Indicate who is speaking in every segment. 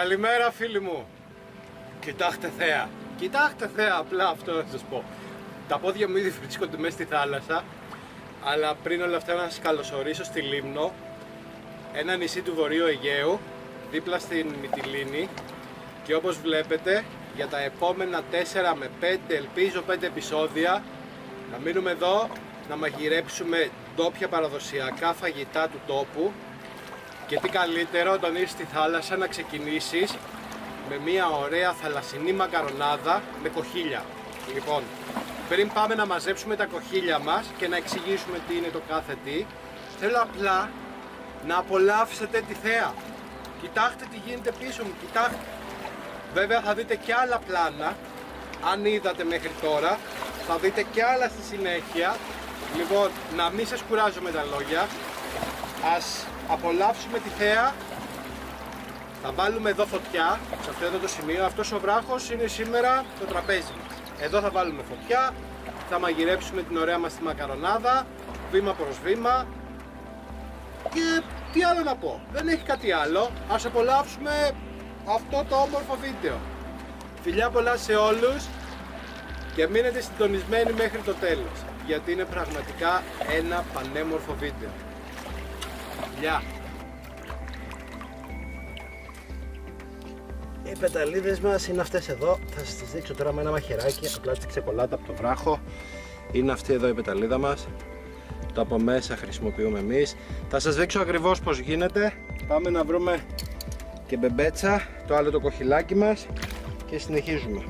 Speaker 1: Καλημέρα φίλοι μου. Κοιτάξτε θέα. Κοιτάξτε θέα, απλά αυτό να σας πω. Τα πόδια μου ήδη βρίσκονται μέσα στη θάλασσα. Αλλά πριν όλα αυτά να σας καλωσορίσω στη Λίμνο, ένα νησί του Βορείου Αιγαίου, δίπλα στην Μυτιλήνη. Και όπως βλέπετε, για τα επόμενα 4 με 5, ελπίζω 5 επεισόδια, να μείνουμε εδώ, να μαγειρέψουμε ντόπια παραδοσιακά φαγητά του τόπου. Και τι καλύτερο όταν είσαι στη θάλασσα να ξεκινήσεις με μια ωραία θαλασσινή μακαρονάδα με κοχύλια. Λοιπόν, πριν πάμε να μαζέψουμε τα κοχύλια μας και να εξηγήσουμε τι είναι το κάθε τι, θέλω απλά να απολαύσετε τη θέα. Κοιτάξτε τι γίνεται πίσω μου, κοιτάξτε. Βέβαια θα δείτε και άλλα πλάνα, αν είδατε μέχρι τώρα, θα δείτε και άλλα στη συνέχεια. Λοιπόν, να μην σας κουράζω με τα λόγια, ας απολαύσουμε τη θέα. Θα βάλουμε εδώ φωτιά, σε αυτό εδώ το σημείο. Αυτός ο βράχος είναι σήμερα το τραπέζι. Εδώ θα βάλουμε φωτιά, θα μαγειρέψουμε την ωραία μας τη μακαρονάδα, βήμα προς βήμα. Και τι άλλο να πω, δεν έχει κάτι άλλο. Ας απολαύσουμε αυτό το όμορφο βίντεο. Φιλιά πολλά σε όλους και μείνετε συντονισμένοι μέχρι το τέλος, γιατί είναι πραγματικά ένα πανέμορφο βίντεο. Φιλιά! Οι πεταλίδες μας είναι αυτές εδώ. Θα σας τις δείξω τώρα με ένα μαχαιράκι. Απλά τις ξεκολλάτε από το βράχο. Είναι αυτή εδώ η πεταλίδα μας. Το από μέσα χρησιμοποιούμε εμείς. Θα σας δείξω ακριβώς πως γίνεται. Πάμε να βρούμε και μπεμπέτσα, το άλλο το κοχυλάκι μας, και συνεχίζουμε.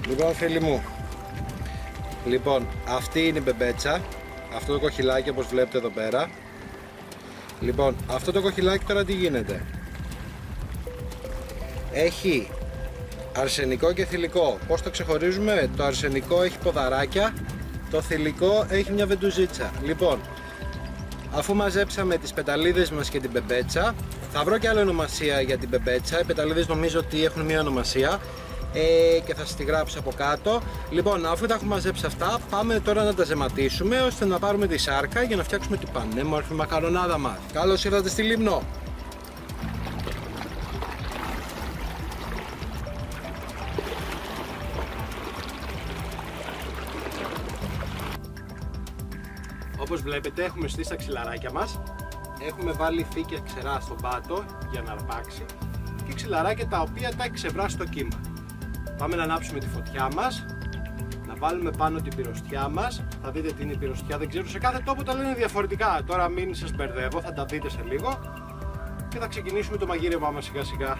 Speaker 1: Λοιπόν φίλοι μου, λοιπόν, αυτή είναι η μπεμπέτσα, αυτό το κοχυλάκι όπως βλέπετε εδώ πέρα. Λοιπόν, αυτό το κοχυλάκι τώρα τι γίνεται? Έχει αρσενικό και θηλυκό. Πώς το ξεχωρίζουμε? Το αρσενικό έχει ποδαράκια, το θηλυκό έχει μια βεντουζίτσα. Λοιπόν, αφού μαζέψαμε τις πεταλίδες μας και την μπεμπέτσα, θα βρω και άλλη ονομασία για την μπεμπέτσα. Οι πεταλίδες νομίζω ότι έχουν μια ονομασία και θα σας τη γράψω από κάτω. Λοιπόν, αφού τα έχουμε μαζέψει αυτά, πάμε τώρα να τα ζεματίσουμε ώστε να πάρουμε τη σάρκα για να φτιάξουμε την πανέμορφη μακαρονάδα μας. Καλώς ήρθατε στη Λίμνο! Όπως βλέπετε έχουμε στήσει τα ξυλαράκια μας. Έχουμε βάλει φύκια ξερά στον πάτο για να αρπάξει και ξυλαράκια τα οποία τα έχει ξεβράσει το κύμα. Πάμε να ανάψουμε τη φωτιά μας, να βάλουμε πάνω την πυροστιά μας. Θα δείτε τι είναι η πυροστιά, δεν ξέρω, σε κάθε τόπο τα λένε διαφορετικά. Τώρα μην σας μπερδεύω, θα τα δείτε σε λίγο και θα ξεκινήσουμε το μαγείρεμα μας σιγά σιγά.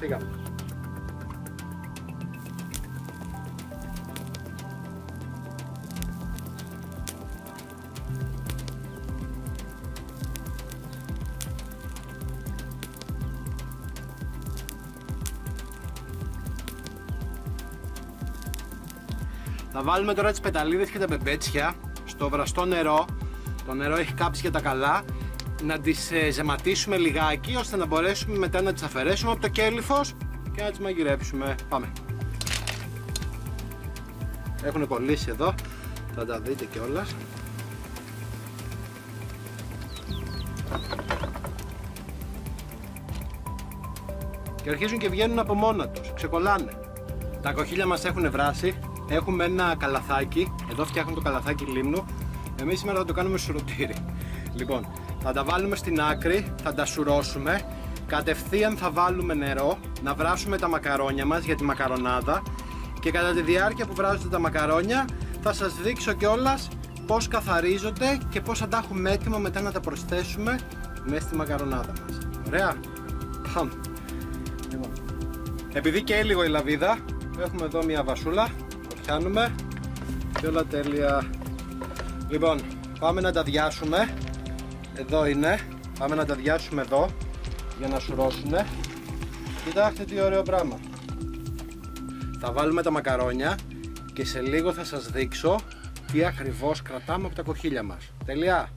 Speaker 1: Φύγαμε. Θα βάλουμε τώρα τις πεταλίδες και τα μπεμπέτσια στο βραστό νερό. Το νερό έχει κάψει για τα καλά. Να τις ζεματίσουμε λιγάκι ώστε να μπορέσουμε μετά να τις αφαιρέσουμε από το κέλυφος και να τις μαγειρέψουμε. Πάμε. Έχουν κολλήσει εδώ, θα τα δείτε κιόλας. Και αρχίζουν και βγαίνουν από μόνα τους, ξεκολλάνε. Τα κοχύλια μας έχουν βράσει. Έχουμε ένα καλαθάκι, εδώ φτιάχνουμε το καλαθάκι Λίμνου. Εμείς σήμερα θα το κάνουμε σουρωτήρι. Λοιπόν, θα τα βάλουμε στην άκρη, θα τα σουρώσουμε. Κατευθείαν θα βάλουμε νερό, να βράσουμε τα μακαρόνια μας για τη μακαρονάδα. Και κατά τη διάρκεια που βράζονται τα μακαρόνια, θα σας δείξω κιόλας πώς καθαρίζονται και πώς θα τα έχουμε έτοιμα μετά να τα προσθέσουμε μέσα στη μακαρονάδα μας. Ωραία, πάμε. Λοιπόν, επειδή και λίγο η λαβίδα, έχουμε εδώ μια βασούλα. Πιάνουμε και όλα τέλεια. Λοιπόν, πάμε να τα διάσουμε. Εδώ είναι. Πάμε να τα διάσουμε εδώ για να σουρώσουνε. Κοιτάξτε τι ωραίο πράγμα. Θα βάλουμε τα μακαρόνια και σε λίγο θα σας δείξω τι ακριβώς κρατάμε από τα κοχύλια μας. Τελεία.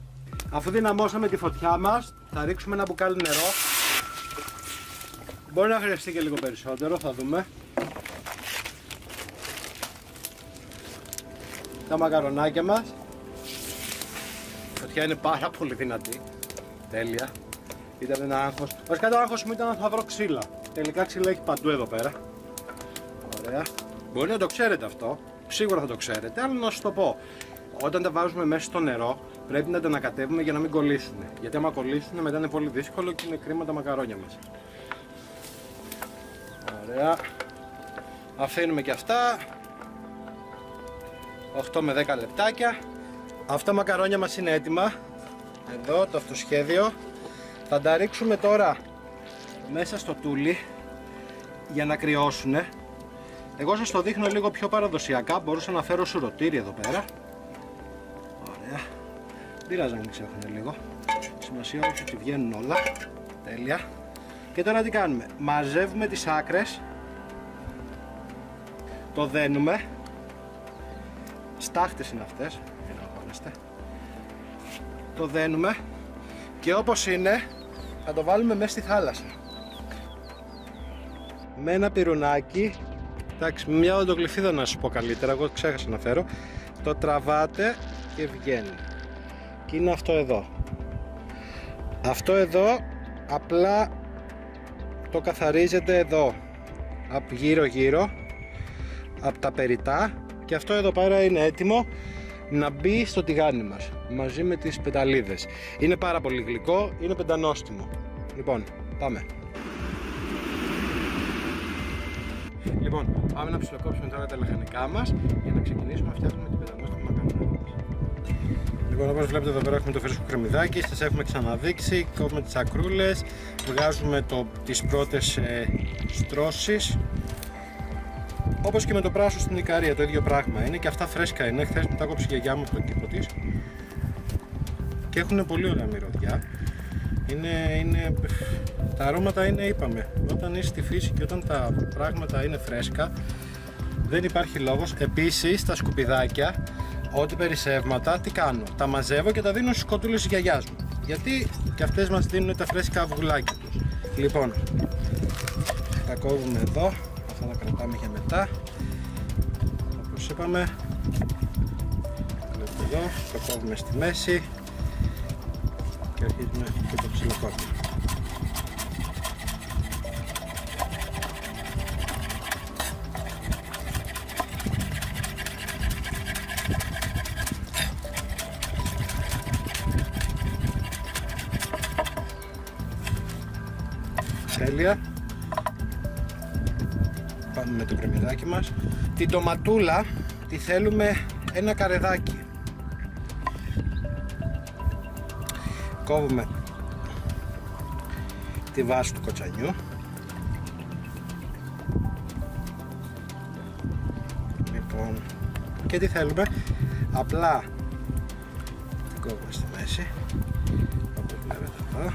Speaker 1: Αφού δυναμώσαμε τη φωτιά μας, θα ρίξουμε ένα μπουκάλι νερό. Μπορεί να χρειαστεί και λίγο περισσότερο, θα δούμε. τα μακαρονάκια μας. Η φωτιά είναι πάρα πολύ δυνατή. Τέλεια. Ήταν ένα άγχος. Βασικά το άγχος μου ήταν να θα βρω ξύλα. Τελικά ξύλα έχει παντού εδώ πέρα. Ωραία. Μπορεί να το ξέρετε αυτό. Σίγουρα θα το ξέρετε, αλλά να σας το πω. Όταν τα βάζουμε μέσα στο νερό, πρέπει να τα ανακατεύουμε για να μην κολλήσουν. Γιατί άμα κολλήσουν μετά είναι πολύ δύσκολο και είναι κρίμα τα μακαρόνια μας. Ωραία. Αφήνουμε και αυτά. 8 με 10 λεπτάκια. Αυτά τα μακαρόνια μας είναι έτοιμα. Εδώ το αυτοσχέδιο. Θα τα ρίξουμε τώρα μέσα στο τούλι για να κρυώσουν. Εγώ σας το δείχνω λίγο πιο παραδοσιακά. Μπορούσα να φέρω σουρωτήρι εδώ πέρα. Ωραία. Πειράζει να μην ξέχουν λίγο. Σημασία όμως ότι βγαίνουν όλα. Τέλεια. Και τώρα τι κάνουμε? Μαζεύουμε τις άκρες. Το δένουμε. Στάχτες είναι αυτές. Μην αγχώνεστε. Το δένουμε. Και όπως είναι θα το βάλουμε μέσα στη θάλασσα. Με ένα πυρουνάκι. Εντάξει, μια οντογλυφίδα να σου πω καλύτερα, εγώ ξέχασα να φέρω. Το τραβάτε και βγαίνει. Και είναι αυτό εδώ. Αυτό εδώ απλά το καθαρίζετε εδώ, από γύρω γύρω, από τα περιτά. Και αυτό εδώ πέρα είναι έτοιμο να μπει στο τηγάνι μας μαζί με τις πεταλίδες. Είναι πάρα πολύ γλυκό, είναι πεντανόστιμο. Λοιπόν, πάμε. Λοιπόν, πάμε να ψιλοκόψουμε τώρα τα λαχανικά μας για να ξεκινήσουμε να φτιάχνουμε την πεντανόστιμη μακαρονάδα μας. Λοιπόν, όπως βλέπετε εδώ πέρα έχουμε το φρέσκο κρεμμυδάκι, σας έχουμε ξαναδείξει, κόβουμε τις ακρούλες, βγάζουμε τις πρώτες στρώσεις. Όπως και με το πράσο στην Ικαρία, το ίδιο πράγμα είναι και αυτά φρέσκα είναι. Χθες μου τα κόψε η γιαγιά μου από τον κήπο της και έχουν πολύ ωραία μυρωδιά. Τα αρώματα είναι, είπαμε, όταν είσαι στη φύση και όταν τα πράγματα είναι φρέσκα δεν υπάρχει λόγος. Επίσης τα σκουπιδάκια, ό,τι περισσεύματα, τι κάνω? Τα μαζεύω και τα δίνω στους κοτούλες της γιαγιάς μου, γιατί και αυτές μας δίνουν τα φρέσκα αυγουλάκια τους. Λοιπόν, τα κόβουμε εδώ, αυτά τα κρατάμε για μετά. Όπως είπαμε, εδώ, το κόβουμε στη μέση και αρχίζουμε και το ψιλοκόβουμε. Τέλεια. Πάμε με το κρεμμυδάκι μας. Την ντοματούλα τη θέλουμε ένα καρεδάκι. Κόβουμε τη βάση του κοτσανιού. Λοιπόν, και τι θέλουμε? Απλά την κόβουμε στη μέση, όπως βλέπετε εδώ.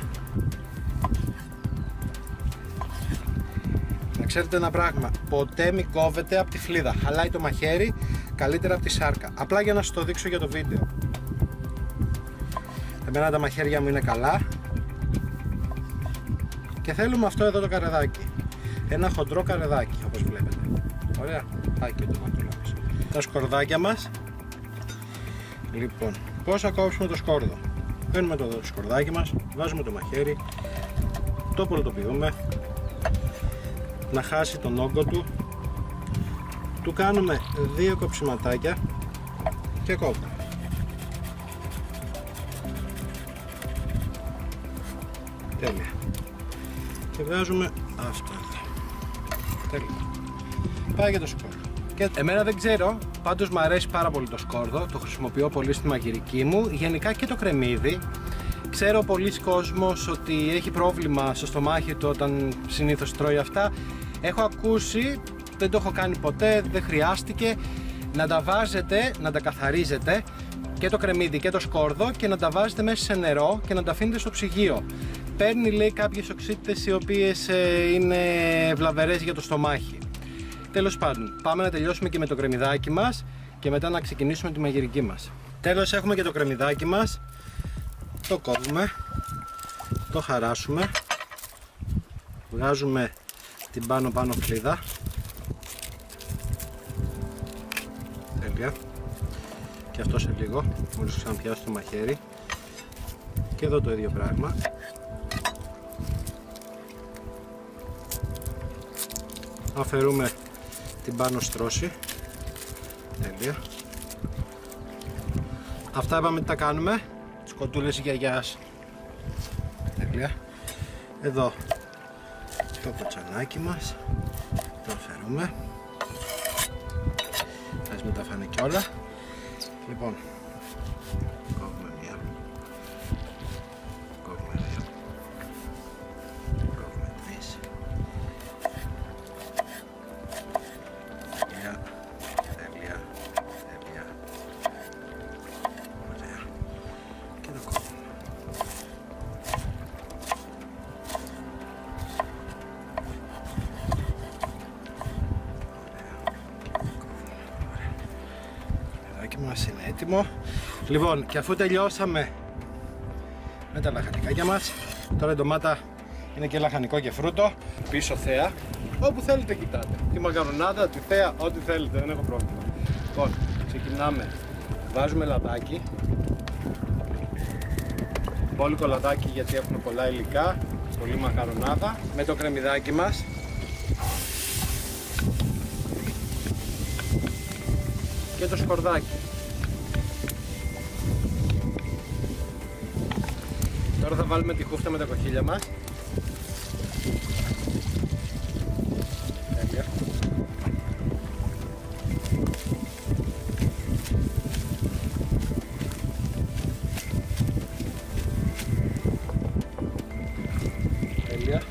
Speaker 1: Να ξέρετε ένα πράγμα, ποτέ μη κόβετε από τη φλίδα. Χαλάει το μαχαίρι καλύτερα από τη σάρκα. Απλά για να σας το δείξω για το βίντεο. Εμένα τα μαχαίρια μου είναι καλά. Και θέλουμε αυτό εδώ το καρεδάκι. Ένα χοντρό καρεδάκι, όπως βλέπετε. Ωραία, πάει και το ματούλα μας. Τα σκορδάκια μας. Λοιπόν, πώς θα κόψουμε το σκόρδο? Παίρνουμε το σκορδάκι μας, βάζουμε το μαχαίρι, το πολτοποιούμε να χάσει τον όγκο του, του κάνουμε 2 κοψιματάκια και κόβουμε. Τέλεια. Και βγάζουμε αυτό εδώ. Τέλεια. Πάει και το σκόρδο. Και εμένα δεν ξέρω, πάντως μου αρέσει πάρα πολύ το σκόρδο, το χρησιμοποιώ πολύ στη μαγειρική μου, γενικά και το κρεμμύδι. Ξέρω πολλοί κόσμος ότι έχει πρόβλημα στο στομάχι του όταν συνήθως τρώει αυτά. Έχω ακούσει, δεν το έχω κάνει ποτέ, δεν χρειάστηκε, να τα βάζετε, να τα καθαρίζετε και το κρεμμύδι και το σκόρδο και να τα βάζετε μέσα σε νερό και να τα αφήνετε στο ψυγείο. Παίρνει, λέει, κάποιες οξύτητες οι οποίες είναι βλαβερές για το στομάχι. Τέλος πάντων, πάμε να τελειώσουμε και με το κρεμμυδάκι μας και μετά να ξεκινήσουμε τη μαγειρική μας. Τέλος, έχουμε και το κρεμμυδάκι μας. Το κόβουμε, το χαράσουμε, βγάζουμε την πάνω φλίδα. Τέλεια. Και αυτό σε λίγο, μόλις ξαναπιάσω το μαχαίρι. Και εδώ το ίδιο πράγμα. Αφαιρούμε την πάνω στρώση. Τέλεια. Αυτά είπαμε τι τα κάνουμε. Τις κοτούλες γιαγιάς. Τέλεια. Εδώ το κοτσανάκι μας. Το αφαιρούμε. Ας μην τα φάνε κιόλα. Λοιπόν, κόβουμε μία. Κόβουμε δύο. Κόβουμε τρεις. Τέλεια. Τέλεια. Τέλεια. Ωραία. Και το κόβουμε. Μας είναι έτοιμο. Λοιπόν, και αφού τελειώσαμε με τα λαχανικάκια μας, τώρα η ντομάτα είναι και λαχανικό και φρούτο. Πίσω θέα, όπου θέλετε κοιτάτε. Τη μακαρονάδα, τη θέα, ό,τι θέλετε, δεν έχω πρόβλημα. Λοιπόν, ξεκινάμε. Βάζουμε λαδάκι. Μπόλικο λαδάκι γιατί έχουμε πολλά υλικά. Πολύ μακαρονάδα. Με το κρεμμυδάκι μας. Και το σκορδάκι. Τώρα θα βάλουμε τη χούφτα με τα κοχύλια μας. Τέλεια. Τέλεια.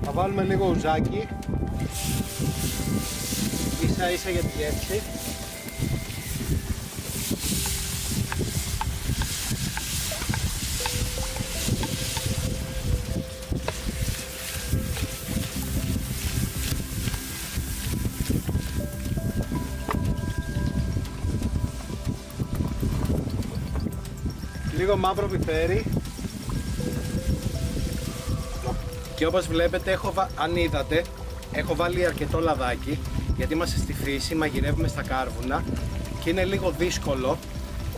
Speaker 1: Θα βάλουμε λίγο ουζάκι. Ίσα ίσα για τη γεύση. Λίγο μαύρο πιπέρι. Και όπως βλέπετε, αν είδατε, έχω βάλει αρκετό λαδάκι, γιατί είμαστε στη φύση, μαγειρεύουμε στα κάρβουνα και είναι λίγο δύσκολο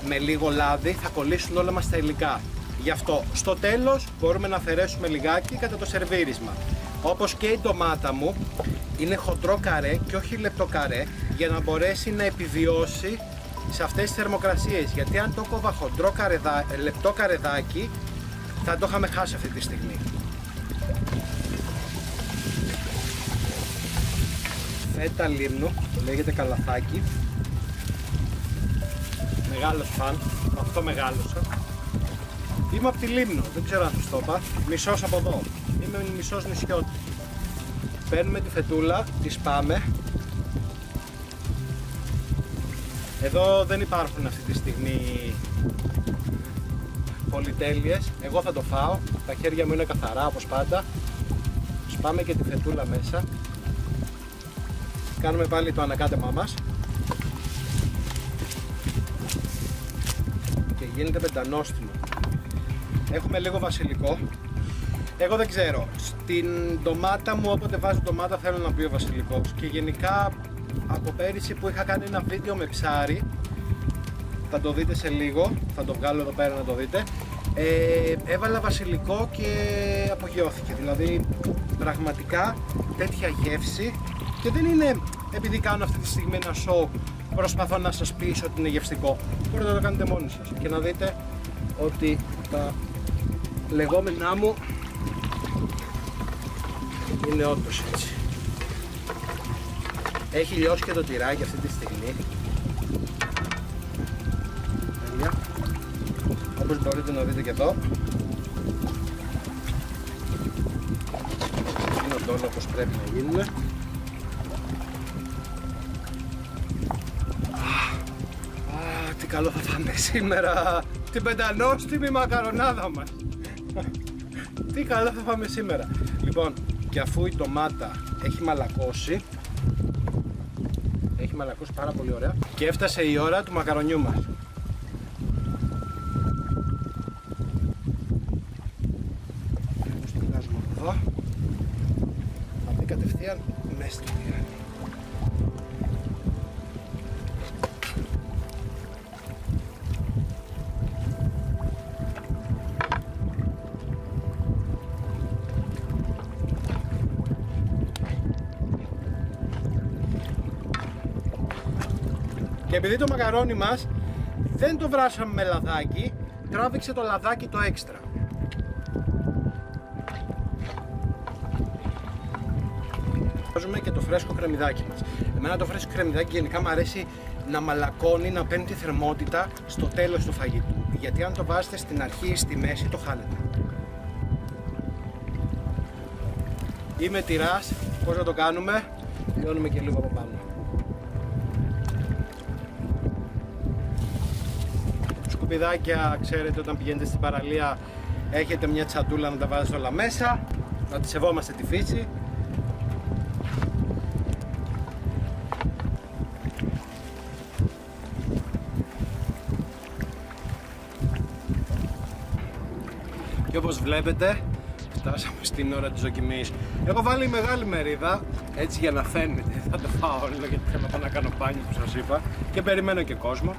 Speaker 1: με λίγο λάδι θα κολλήσουν όλα μας τα υλικά. Γι' αυτό στο τέλος μπορούμε να αφαιρέσουμε λιγάκι κατά το σερβίρισμα. Όπως και η ντομάτα μου είναι χοντρό καρέ και όχι λεπτό καρέ, για να μπορέσει να επιβιώσει σε αυτές τις θερμοκρασίες, γιατί αν το κόβα χοντρό λεπτό καρεδάκι θα το είχαμε χάσει αυτή τη στιγμή. Φέτα λίμνου, λέγεται καλαθάκι. Μεγάλος φαν, αυτό μεγάλωσα. Είμαι από τη Λίμνο, δεν ξέρω αν σας το είπα, μισός από εδώ. Είμαι μισός νησιώτης. Παίρνουμε τη φετούλα, τη σπάμε. Εδώ δεν υπάρχουν αυτή τη στιγμή πολυτέλειες. Εγώ θα το φάω, τα χέρια μου είναι καθαρά όπως πάντα. Σπάμε και τη φετούλα μέσα. Κάνουμε πάλι το ανακάτεμά μας. Και γίνεται πεντανόστιμο. Έχουμε λίγο βασιλικό. Εγώ δεν ξέρω, στην ντομάτα μου όποτε βάζω ντομάτα θέλω να μπει ο βασιλικός. Και γενικά από πέρυσι που είχα κάνει ένα βίντεο με ψάρι, θα το δείτε σε λίγο, θα το βγάλω εδώ πέρα να το δείτε, έβαλα βασιλικό και απογειώθηκε. Δηλαδή πραγματικά τέτοια γεύση, και δεν είναι επειδή κάνω αυτή τη στιγμή ένα show, προσπαθώ να σας πείσω ότι είναι γευστικό. Μπορείτε να το κάνετε μόνοι σας και να δείτε ότι τα λεγόμενά μου είναι όντως έτσι. Έχει λιώσει και το τυράκι αυτή τη στιγμή. Τέλεια. Όπως μπορείτε να δείτε και εδώ. Γίνονται όλα όπως πρέπει να γίνουν. Τι καλό θα φάμε σήμερα. Την πεντανόστιμη μακαρονάδα μας. Τι καλό θα φάμε σήμερα. Λοιπόν, και αφού η ντομάτα έχει μαλακώσει, πάρα πολύ ωραία, και έφτασε η ώρα του μακαρονιού μας. Το βγάζουμε από εδώ. Θα μπει κατευθείαν μέσα στην τηγάνη. Και επειδή το μακαρόνι μας δεν το βράσαμε με λαδάκι, τράβηξε το λαδάκι το έξτρα. Βάζουμε και το φρέσκο κρεμμυδάκι μας. Εμένα το φρέσκο κρεμμυδάκι γενικά μου αρέσει να μαλακώνει, να παίρνει τη θερμότητα στο τέλος του φαγητού. Γιατί αν το βάζετε στην αρχή ή στη μέση το χάνετε. Είμαι τυράς, πώς να το κάνουμε, λιώνουμε και λίγο από πάνω. Σκουπιδάκια, ξέρετε, όταν πηγαίνετε στην παραλία έχετε μια τσαντούλα να τα βάζετε όλα μέσα, να τη σεβόμαστε τη φύση. Και όπως βλέπετε, φτάσαμε στην ώρα της δοκιμής. Έχω βάλει μεγάλη μερίδα, έτσι για να φαίνεται, θα το φάω όλο γιατί θέλω να κάνω μπάνιο που σας είπα και περιμένω και κόσμο.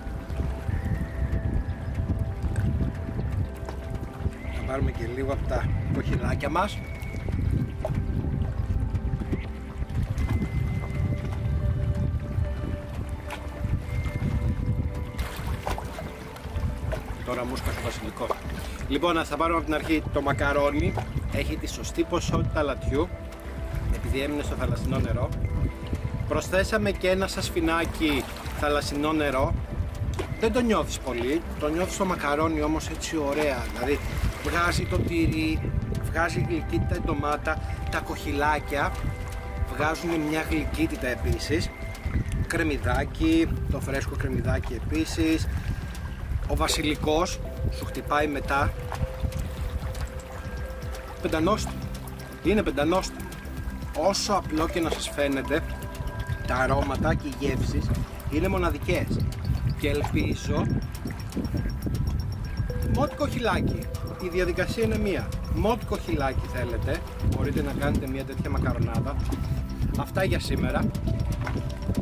Speaker 1: Θα πάρουμε και λίγο από τα κοχυλάκια μας. Τώρα μουσκα στο βασιλικό. Λοιπόν, ας θα πάρουμε από την αρχή. Το μακαρόνι έχει τη σωστή ποσότητα λατιού, επειδή έμεινε στο θαλασσινό νερό. Προσθέσαμε και ένα σασφινάκι θαλασσινό νερό. Δεν το νιώθεις πολύ, το νιώθεις το μακαρόνι όμως έτσι ωραία. Δηλαδή βγάζει το τυρί, βγάζει γλυκύτητα η ντομάτα, τα κοχυλάκια βγάζουν μια γλυκύτητα επίσης. Κρεμμυδάκι, το φρέσκο κρεμμυδάκι επίσης. Ο βασιλικός σου χτυπάει μετά. Πεντανόστιμο. Είναι πεντανόστιμο. Όσο απλό και να σας φαίνεται, τα αρώματα και οι γεύσεις είναι μοναδικές. Και ελπίζω μότι κοχυλάκι. Η διαδικασία είναι μία. Μότι κοχυλάκι θέλετε, μπορείτε να κάνετε μια τέτοια μακαρονάδα. Αυτά για σήμερα.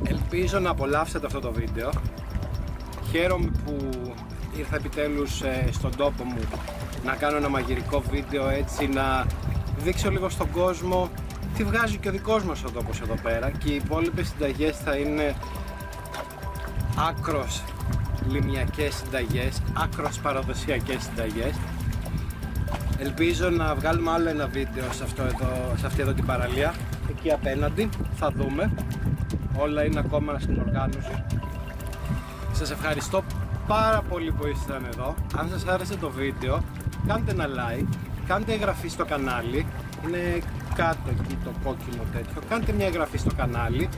Speaker 1: Ελπίζω να απολαύσετε αυτό το βίντεο. Χαίρομαι που ήρθα επιτέλους στον τόπο μου να κάνω ένα μαγειρικό βίντεο, έτσι να δείξω λίγο στον κόσμο τι βγάζει και ο δικός μας ο τόπος εδώ πέρα, και οι υπόλοιπες συνταγές θα είναι άκρος λιμιακές συνταγές, άκρος παραδοσιακές συνταγές. Ελπίζω να βγάλουμε άλλο ένα βίντεο σε αυτή εδώ την παραλία, εκεί απέναντι, θα δούμε, όλα είναι ακόμα στην οργάνωση. Σας ευχαριστώ πάρα πολύ που ήσασταν εδώ. Αν σας άρεσε το βίντεο, κάντε ένα like, κάντε εγγραφή στο κανάλι, είναι κάτω εκεί το κόκκινο τέτοιο, κάντε μια εγγραφή στο κανάλι,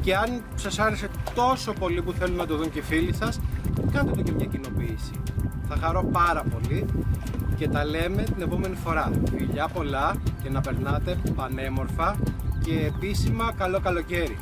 Speaker 1: και αν σας άρεσε τόσο πολύ που θέλουν να το δουν και οι φίλοι σας, κάντε το και μια κοινοποίηση. Θα χαρώ πάρα πολύ και τα λέμε την επόμενη φορά. Φιλιά πολλά και να περνάτε πανέμορφα και επίσημα καλό καλοκαίρι.